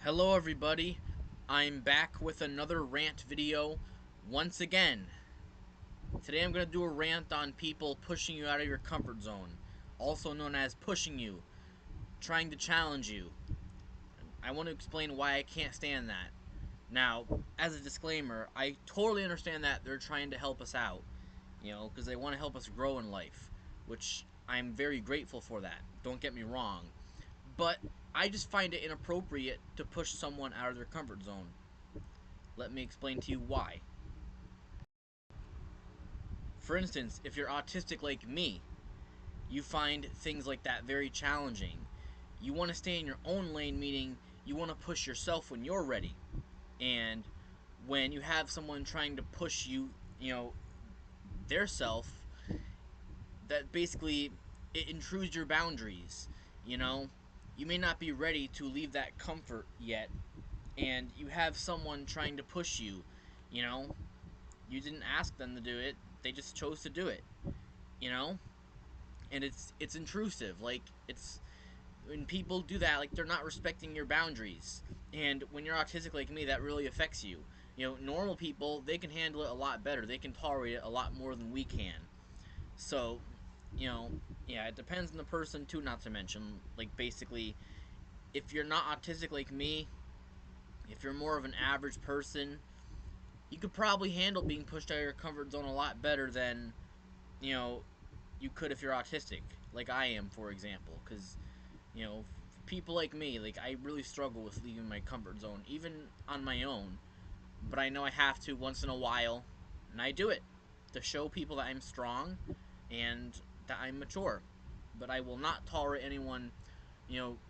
Hello everybody, I'm back with another rant video once again. Today I'm going to do a rant on people pushing you out of your comfort zone, also known as pushing you, trying to challenge you. I want to explain why I can't stand that. Now, as a disclaimer, I totally understand that they're trying to help us out, because they want to help us grow in life, which I'm very grateful for that, don't get me wrong. But I just find it inappropriate to push someone out of their comfort zone. Let me explain to you why. For instance, if you're autistic like me, you find things like that very challenging. You want to stay in your own lane, meaning you want to push yourself when you're ready. And when you have someone trying to push you, their self, that basically it intrudes your boundaries. You know, you may not be ready to leave that comfort yet, and you have someone trying to push you. You know, you didn't ask them to do it; they just chose to do it. You know, and it's intrusive. Like it's when people do that, like they're not respecting your boundaries. And when you're autistic like me, that really affects you. Normal people, they can handle it a lot better. They can tolerate it a lot more than we can. So, you know, yeah, it depends on the person too. Not to mention, like basically, if you're not autistic like me, if you're more of an average person, you could probably handle being pushed out of your comfort zone a lot better than, you know, you could if you're autistic, like I am, for example. Because, people like me, like I really struggle with leaving my comfort zone, even on my own. But I know I have to once in a while, and I do it to show people that I'm strong and that I'm mature. But I will not tolerate anyone,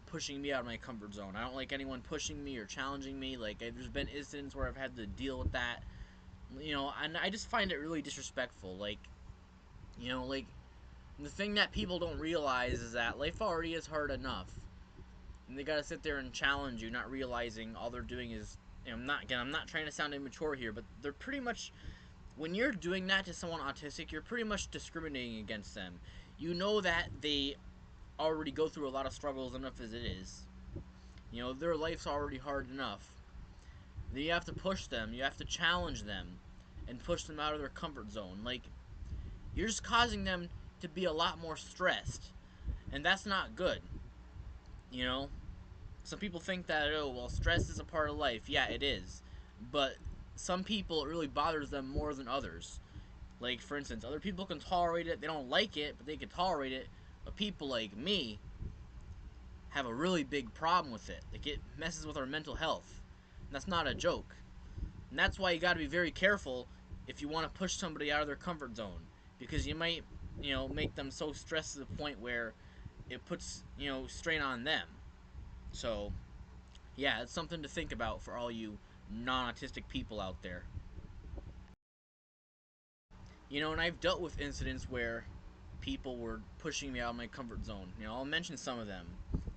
pushing me out of my comfort zone. I don't like anyone pushing me or challenging me. Like, there's been incidents where I've had to deal with that, and I just find it really disrespectful. Like, the thing that people don't realize is that life already is hard enough, and they gotta sit there and challenge you, not realizing all they're doing is. I'm not trying to sound immature here, but they're pretty much, when you're doing that to someone autistic, you're pretty much discriminating against them. You know that they already go through a lot of struggles enough as it is. Their life's already hard enough. Then you have to push them, you have to challenge them, and push them out of their comfort zone. Like, you're just causing them to be a lot more stressed, and that's not good. You know, some people think that, oh, well, stress is a part of life. Yeah, it is, but some people, it really bothers them more than others. Like, for instance, other people can tolerate it. They don't like it, but they can tolerate it. But people like me have a really big problem with it. Like, it messes with our mental health. And that's not a joke. And that's why you got to be very careful if you want to push somebody out of their comfort zone, because you might, make them so stressed to the point where it puts, strain on them. So, yeah, it's something to think about for all you non-autistic people out there. And I've dealt with incidents where people were pushing me out of my comfort zone. I'll mention some of them.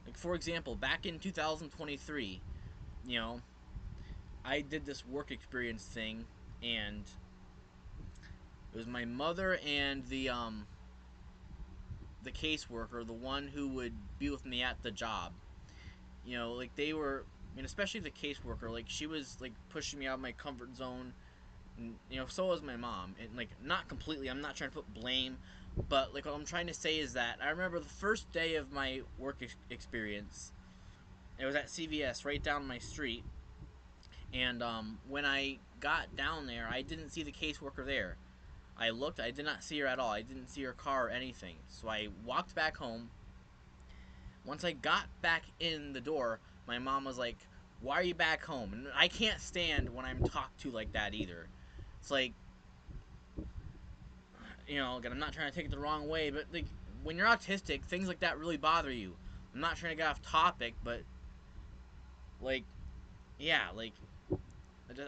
Like, for example, back in 2023, you know, I did this work experience thing, and it was my mother and the caseworker, the one who would be with me at the job. Like they were, especially the caseworker, like she was like pushing me out of my comfort zone. And, so was my mom. And like, not completely, I'm not trying to put blame, but like what I'm trying to say is that I remember the first day of my work experience. It was at CVS right down my street, and when I got down there, I didn't see the caseworker there. I looked, I did not see her at all. I didn't see her car or anything. So I walked back home. Once I got back in the door, my mom was like, "Why are you back home?" And I can't stand when I'm talked to like that either. It's like, again, I'm not trying to take it the wrong way, but like when you're autistic, things like that really bother you. I'm not trying to get off topic, but like, yeah, like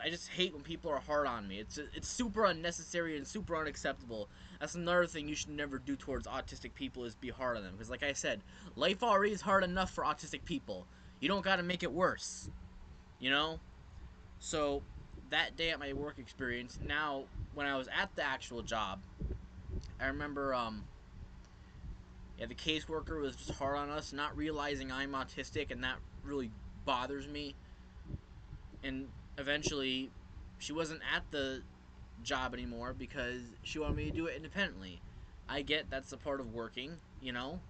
I just hate when people are hard on me. It's super unnecessary and super unacceptable. That's another thing you should never do towards autistic people, is be hard on them. Because like I said, life already is hard enough for autistic people. You don't got to make it worse. You know. So that day at my work experience, now when I was at the actual job, I remember yeah, the caseworker was just hard on us, not realizing I'm autistic, and that really bothers me. And eventually, she wasn't at the job anymore because she wanted me to do it independently. I get that's a part of working, you know,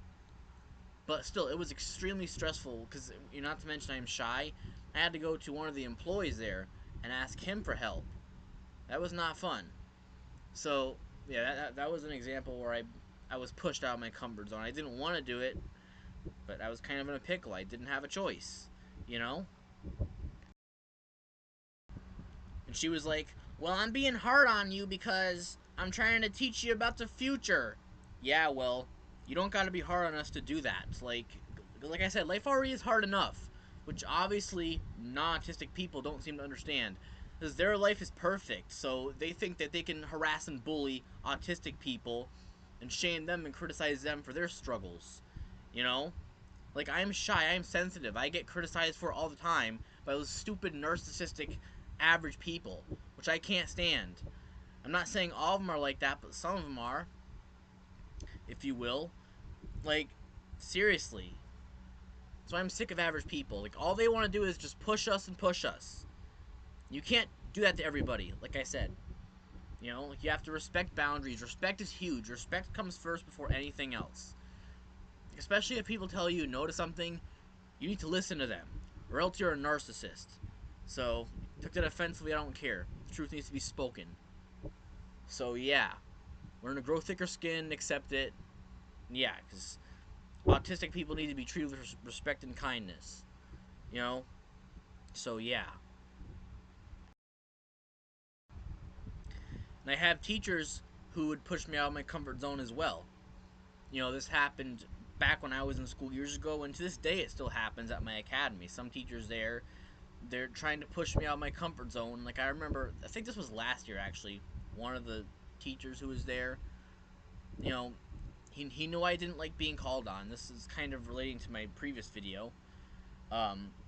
but still, it was extremely stressful because, not to mention I'm shy. I had to go to one of the employees there and ask him for help. That was not fun. So, yeah, that was an example where I was pushed out of my comfort zone. I didn't want to do it, but I was kind of in a pickle. I didn't have a choice, you know? And she was like, "Well, I'm being hard on you because I'm trying to teach you about the future." Yeah, well, you don't got to be hard on us to do that. Like I said, life already is hard enough, which obviously non-autistic people don't seem to understand. Because their life is perfect, so they think that they can harass and bully autistic people and shame them and criticize them for their struggles. You know? Like, I'm shy, I'm sensitive, I get criticized for it all the time by those stupid, narcissistic, average people, which I can't stand. I'm not saying all of them are like that, but some of them are, if you will. Like, seriously. So I'm sick of average people. Like, all they want to do is just push us and push us. You can't do that to everybody, like I said. Like, you have to respect boundaries. Respect is huge. Respect comes first before anything else. Especially if people tell you no to something, you need to listen to them, or else you're a narcissist. So, took that offensively, I don't care. The truth needs to be spoken. So, yeah. Learn to grow thicker skin, accept it. Yeah, because autistic people need to be treated with respect and kindness. You know? So, yeah. And I have teachers who would push me out of my comfort zone as well. This happened back when I was in school years ago, and to this day it still happens at my academy. Some teachers there, they're trying to push me out of my comfort zone. Like, I remember, I think this was last year actually, one of the teachers who was there, you know, he knew I didn't like being called on. This is kind of relating to my previous video.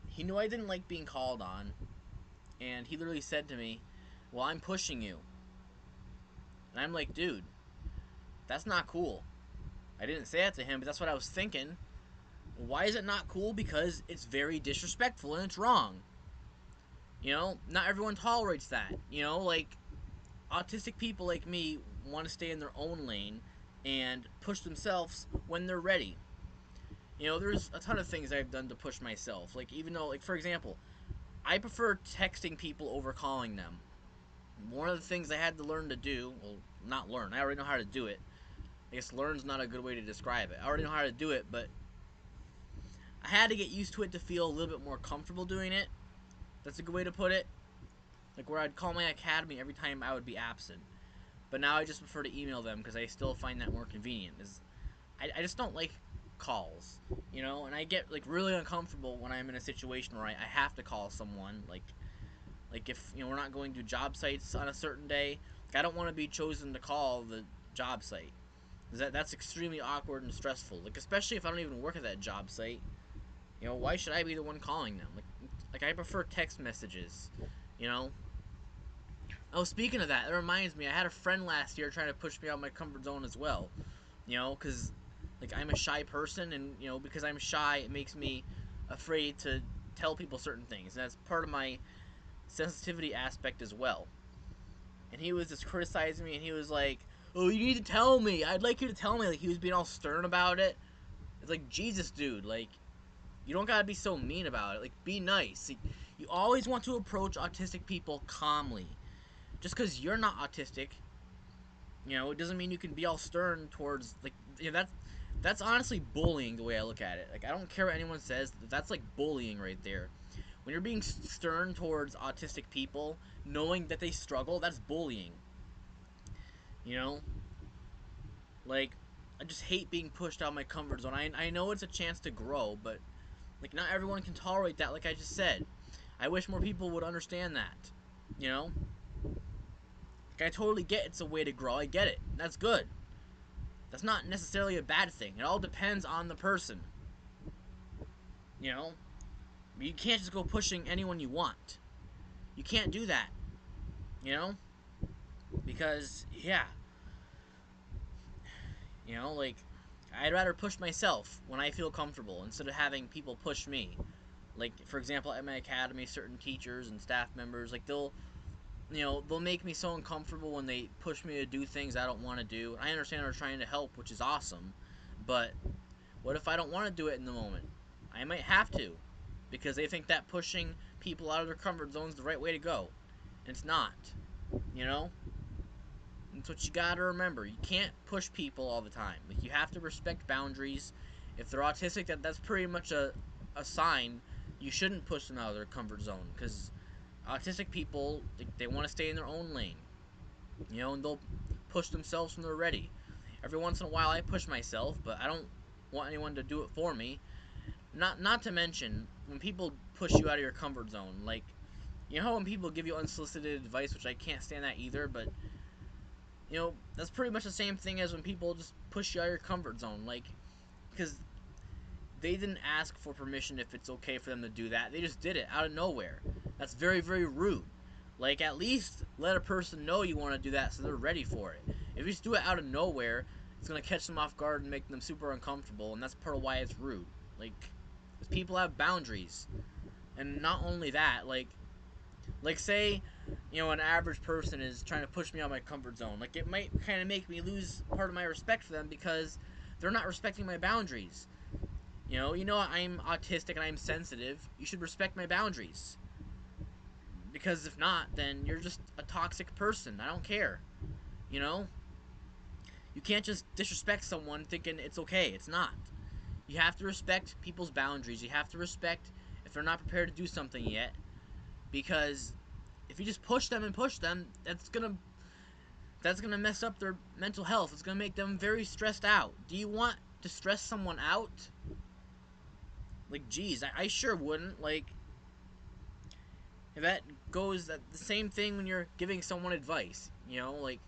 He knew I didn't like being called on, and he literally said to me, "Well, I'm pushing you." And I'm like, "Dude, that's not cool." I didn't say that to him, but that's what I was thinking. Why is it not cool? Because it's very disrespectful and it's wrong. Not everyone tolerates that. Like, autistic people like me want to stay in their own lane and push themselves when they're ready. There's a ton of things I've done to push myself. Like, even though, like, for example, I prefer texting people over calling them. One of the things I had to learn to do, well, not learn, I already know how to do it. I guess learn's not a good way to describe it. I already know how to do it, but I had to get used to it to feel a little bit more comfortable doing it. That's a good way to put it. Like, where I'd call my academy every time I would be absent. But now I just prefer to email them because I still find that more convenient. I just don't like calls, and I get, like, really uncomfortable when I'm in a situation where I have to call someone. Like if we're not going to job sites on a certain day, like, I don't want to be chosen to call the job site. That's extremely awkward and stressful. Like, especially if I don't even work at that job site. Why should I be the one calling them? Like I prefer text messages. You know. Oh, speaking of that, it reminds me. I had a friend last year trying to push me out of my comfort zone as well. Because like, I'm a shy person, and because I'm shy, it makes me afraid to tell people certain things, and that's part of my sensitivity aspect as well. And he was just criticizing me, and he was like, "Oh, you need to tell me. I'd like you to tell me." Like, he was being all stern about it. It's like, Jesus, dude. Like, you don't gotta be so mean about it. Like, be nice. You always want to approach autistic people calmly. Just because you're not autistic, it doesn't mean you can be all stern towards, like, that's honestly bullying the way I look at it. Like, I don't care what anyone says. That's like bullying right there. When you're being stern towards autistic people, knowing that they struggle, that's bullying. You know? Like, I just hate being pushed out of my comfort zone. I know it's a chance to grow, but, like, not everyone can tolerate that, like I just said. I wish more people would understand that. You know? Like, I totally get it's a way to grow. I get it. That's good. That's not necessarily a bad thing. It all depends on the person. You know? You can't just go pushing anyone you want. You can't do that. You know? Because, yeah. Like, I'd rather push myself when I feel comfortable instead of having people push me. Like, for example, at my academy, certain teachers and staff members, like, they'll make me so uncomfortable when they push me to do things I don't want to do. I understand they're trying to help, which is awesome, but what if I don't want to do it in the moment? I might have to, because they think that pushing people out of their comfort zone is the right way to go. And it's not, you know? That's what you gotta remember. You can't push people all the time. Like, you have to respect boundaries. If they're autistic, that's pretty much a sign you shouldn't push them out of their comfort zone, because autistic people, they want to stay in their own lane, and they'll push themselves when they're ready. Every once in a while, I push myself, but I don't want anyone to do it for me. Not to mention, when people push you out of your comfort zone, like, how when people give you unsolicited advice, which I can't stand that either, but that's pretty much the same thing as when people just push you out of your comfort zone, like, because they didn't ask for permission if it's okay for them to do that. They just did it out of nowhere. That's very, very rude. Like, at least let a person know you want to do that so they're ready for it. If you just do it out of nowhere, it's going to catch them off guard and make them super uncomfortable, and that's part of why it's rude. Like, people have boundaries. And not only that, like say, an average person is trying to push me out of my comfort zone. Like, it might kind of make me lose part of my respect for them because they're not respecting my boundaries. I'm autistic and I'm sensitive. You should respect my boundaries. Because if not, then you're just a toxic person. I don't care. You know? You can't just disrespect someone thinking it's okay. It's not. You have to respect people's boundaries. You have to respect if they're not prepared to do something yet. Because if you just push them, that's gonna mess up their mental health. It's gonna make them very stressed out. Do you want to stress someone out? Like, geez, I sure wouldn't. Like, that goes the same thing when you're giving someone advice. Like,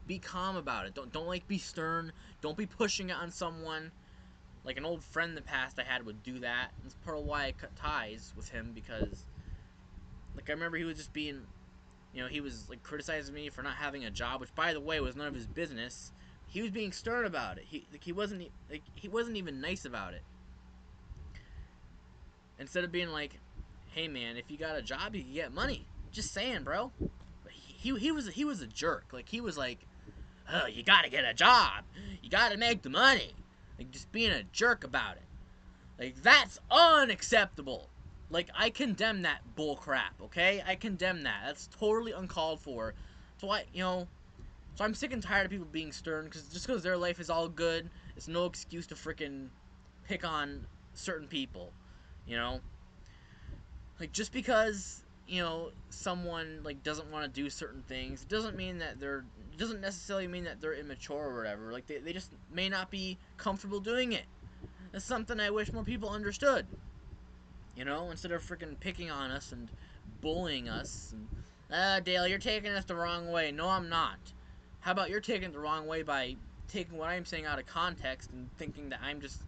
be calm about it. Don't like be stern. Don't be pushing it on someone. Like, an old friend in the past I had would do that. That's part of why I cut ties with him, because, like, I remember he was just being, he was, like, criticizing me for not having a job, which, by the way, was none of his business. He was being stern about it. He wasn't even nice about it. Instead of being like, hey man, if you got a job, you can get money. Just saying, bro. But he was a jerk. Like, he was like, oh, you gotta get a job. You gotta make the money. Like, just being a jerk about it. Like, that's unacceptable. Like, I condemn that bull crap, okay? I condemn that. That's totally uncalled for. So so I'm sick and tired of people being stern, because their life is all good, it's no excuse to frickin' pick on certain people, you know? Like, just because, someone, like, doesn't want to do certain things, it doesn't necessarily mean that they're immature or whatever. Like, they just may not be comfortable doing it. That's something I wish more people understood. Instead of freaking picking on us and bullying us. And, Dale, you're taking us the wrong way. No, I'm not. How about you're taking it the wrong way by taking what I'm saying out of context and thinking that I'm just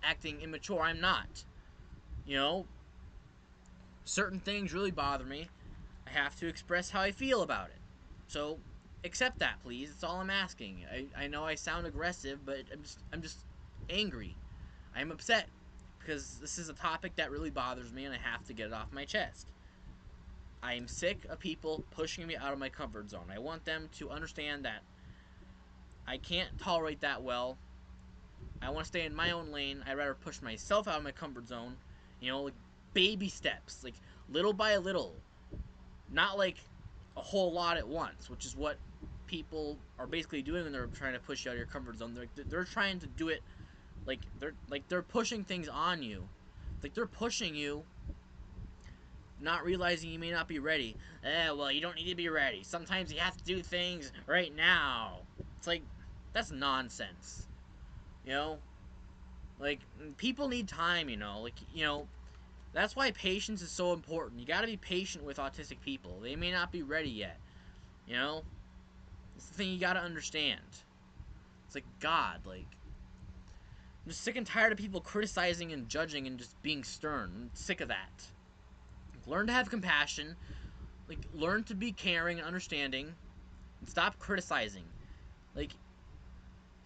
acting immature? I'm not. Certain things really bother me. I have to express how I feel about it. So, accept that, please. That's all I'm asking. I know I sound aggressive, but I'm just angry. I'm upset because this is a topic that really bothers me and I have to get it off my chest. I am sick of people pushing me out of my comfort zone. I want them to understand that I can't tolerate that well. I want to stay in my own lane. I'd rather push myself out of my comfort zone. Like, baby steps, like, little by little. Not like a whole lot at once, which is what people are basically doing when they're trying to push you out of your comfort zone. They're trying to do it like they're pushing things on you. Like, they're pushing you, not realizing you may not be ready. Well, you don't need to be ready. Sometimes you have to do things right now. It's like, that's nonsense. You know? Like, people need time, Like, that's why patience is so important. You gotta be patient with autistic people. They may not be ready yet. It's the thing you gotta understand. It's like, God, like, I'm just sick and tired of people criticizing and judging and just being stern. I'm sick of that. Learn to have compassion. Like, learn to be caring and understanding. And stop criticizing. Like,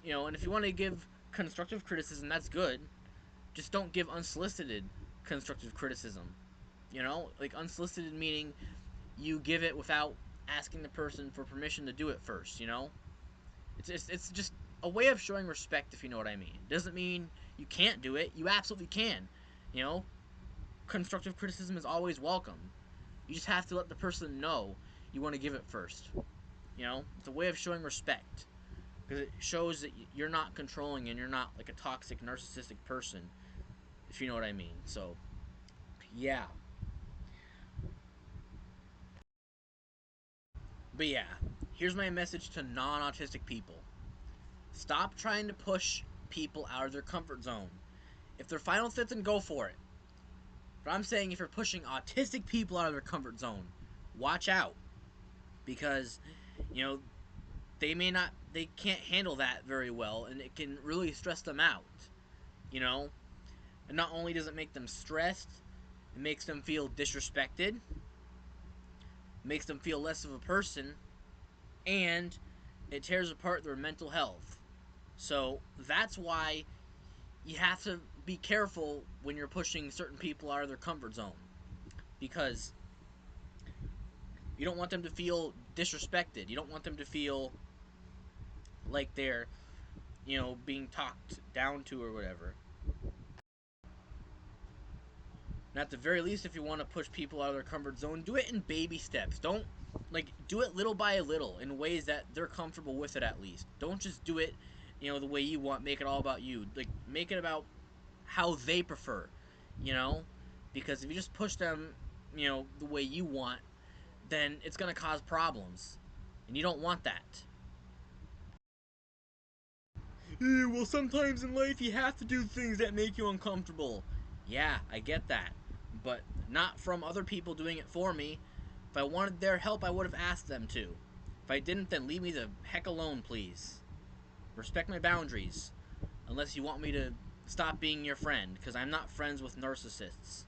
and if you want to give constructive criticism, that's good. Just don't give unsolicited constructive criticism. Like unsolicited meaning, you give it without asking the person for permission to do it first. It's just a way of showing respect, if you know what I mean. Doesn't mean you can't do it. You absolutely can. You know, constructive criticism is always welcome. You just have to let the person know you want to give it first. It's a way of showing respect because it shows that you're not controlling and you're not like a toxic, narcissistic person, if you know what I mean. So, yeah. But yeah, here's my message to non autistic people: stop trying to push people out of their comfort zone. If they're final fifth, then go for it. But I'm saying if you're pushing autistic people out of their comfort zone, watch out. Because, you know, they can't handle that very well, and it can really stress them out. You know? And not only does it make them stressed, it makes them feel disrespected, makes them feel less of a person, and it tears apart their mental health. So that's why you have to be careful when you're pushing certain people out of their comfort zone, because you don't want them to feel disrespected. You don't want them to feel like they're, being talked down to or whatever. And at the very least, if you want to push people out of their comfort zone, do it in baby steps. Don't, do it little by little in ways that they're comfortable with it at least. Don't just do it, the way you want. Make it all about you. Like, make it about how they prefer, you know? Because if you just push them, the way you want, then it's going to cause problems. And you don't want that. Well, sometimes in life you have to do things that make you uncomfortable. Yeah, I get that. But not from other people doing it for me. If I wanted their help, I would have asked them to. If I didn't, then leave me the heck alone, please. Respect my boundaries. Unless you want me to stop being your friend, because I'm not friends with narcissists.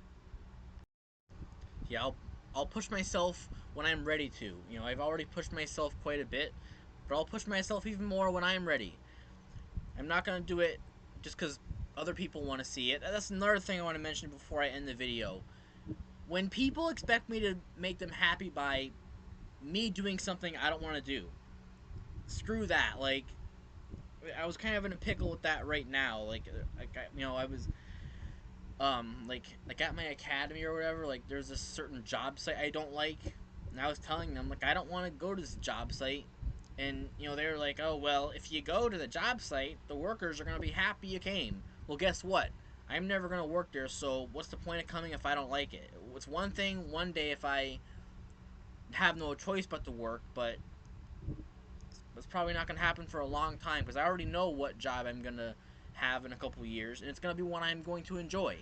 Yeah, I'll push myself when I'm ready to. I've already pushed myself quite a bit, but I'll push myself even more when I'm ready. I'm not going to do it just because other people want to see it. That's another thing I want to mention before I end the video. When people expect me to make them happy by me doing something I don't want to do, screw that. Like, I was kind of in a pickle with that right now. I was at my academy or whatever, there's a certain job site I don't like, and I was telling them, I don't want to go to this job site, and they were like, oh well, if you go to the job site, the workers are going to be happy you came. Well, guess what? I'm never going to work there, so what's the point of coming if I don't like it? It's one thing one day if I have no choice but to work, but it's probably not going to happen for a long time, because I already know what job I'm going to have in a couple of years, and it's going to be one I'm going to enjoy.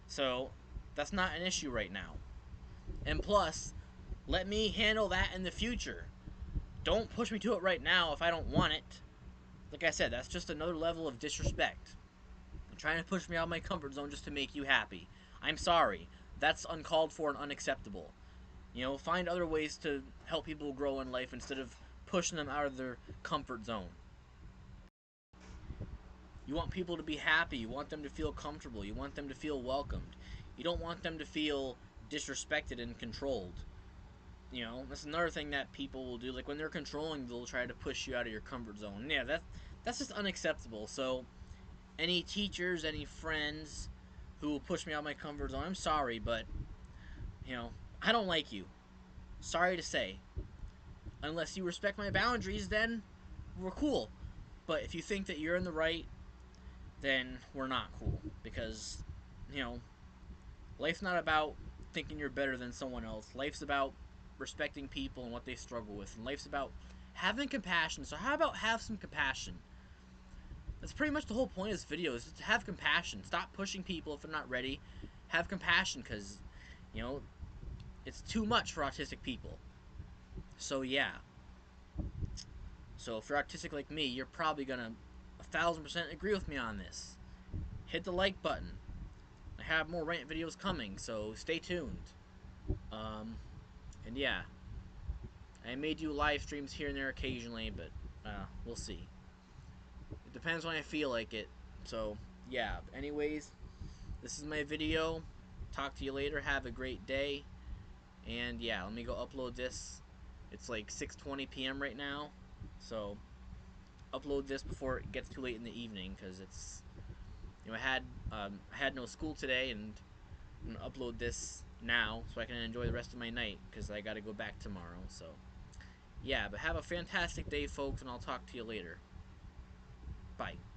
So that's not an issue right now. And plus, let me handle that in the future. Don't push me to it right now if I don't want it. Like I said, that's just another level of disrespect. You're trying to push me out of my comfort zone just to make you happy. I'm sorry. That's uncalled for and unacceptable. Find other ways to help people grow in life instead of pushing them out of their comfort zone. You want people to be happy. You want them to feel comfortable. You want them to feel welcomed. You don't want them to feel disrespected and controlled. That's another thing that people will do. Like, when they're controlling, they'll try to push you out of your comfort zone. Yeah, that's just unacceptable. So, any teachers, any friends who will push me out of my comfort zone, I'm sorry, but, I don't like you. Sorry to say. Unless you respect my boundaries, then we're cool. But if you think that you're in the right, then we're not cool. Because, you know, life's not about thinking you're better than someone else. Life's about respecting people and what they struggle with. And life's about having compassion. So how about have some compassion? That's pretty much the whole point of this video, is to have compassion. Stop pushing people if they're not ready. Have compassion, because, it's too much for autistic people. So yeah. So if you're autistic like me, you're probably gonna 1,000% agree with me on this. Hit the like button. I have more rant videos coming, so stay tuned. And yeah, I may do live streams here and there occasionally, but we'll see. It depends when I feel like it. So yeah. Anyways, this is my video. talk to you later. Have a great day. And yeah, let me go upload this. It's like 6:20 p.m. right now, so upload this before it gets too late in the evening because it's I had no school today, and I'm gonna upload this now so I can enjoy the rest of my night because I got to go back tomorrow. So yeah, but have a fantastic day, folks, and I'll talk to you later. Bye.